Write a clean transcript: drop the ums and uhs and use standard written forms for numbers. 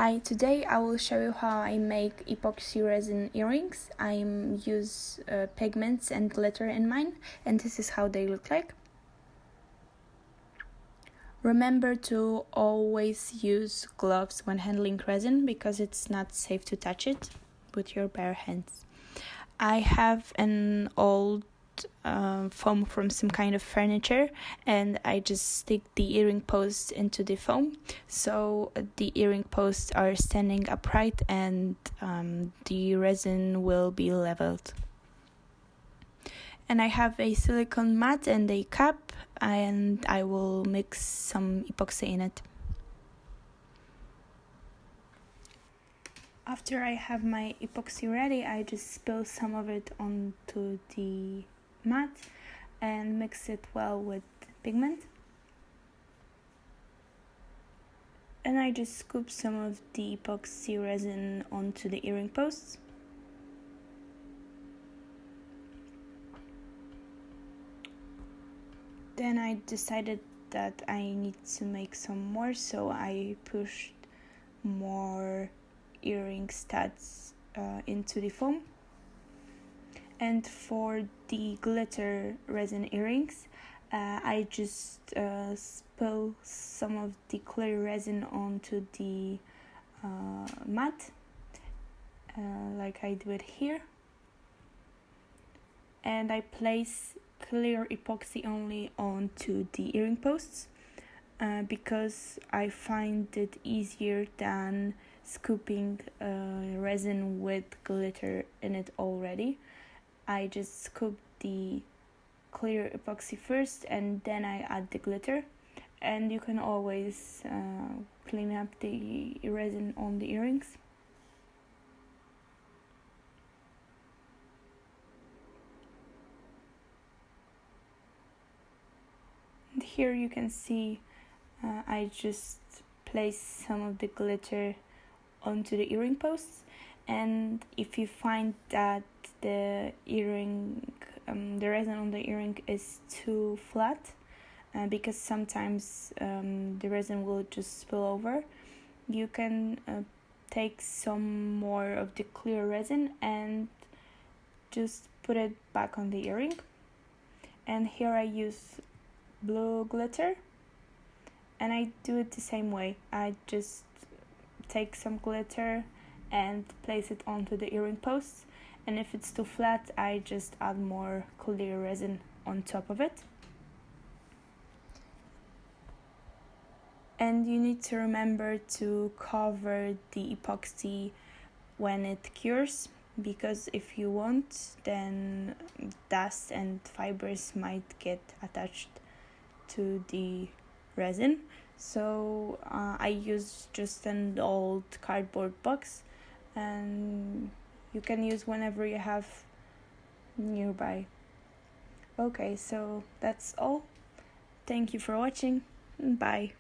Hi, today I will show you how I make epoxy resin earrings. I use pigments and glitter in mine, and this is how they look like. Remember to always use gloves when handling resin because it's not safe to touch it with your bare hands. I have an old foam from some kind of furniture, and I just stick the earring posts into the foam so the earring posts are standing upright and the resin will be leveled. And I have a silicone mat and a cup, and I will mix some epoxy in it. After I have my epoxy ready, I just spill some of it onto the mat and mix it well with pigment. And I just scoop some of the epoxy resin onto the earring posts. Then I decided that I need to make some more, so I pushed more earring studs into the foam. And for the glitter resin earrings, I just spill some of the clear resin onto the mat, like I do it here. And I place clear epoxy only onto the earring posts because I find it easier than scooping resin with glitter in it already. I just scoop the clear epoxy first and then I add the glitter, and you can always clean up the resin on the earrings. And here you can see I just place some of the glitter onto the earring posts, and if you find that the earring, the resin on the earring is too flat, because sometimes the resin will just spill over, you can take some more of the clear resin and just put it back on the earring. And here I use blue glitter, and I do it the same way. I just take some glitter and place it onto the earring posts, and if it's too flat, I just add more clear resin on top of it. And you need to remember to cover the epoxy when it cures, because if you won't, then dust and fibers might get attached to the resin. So I use just an old cardboard box, and you can use whenever you have nearby. Okay, so that's all. Thank you for watching. Bye.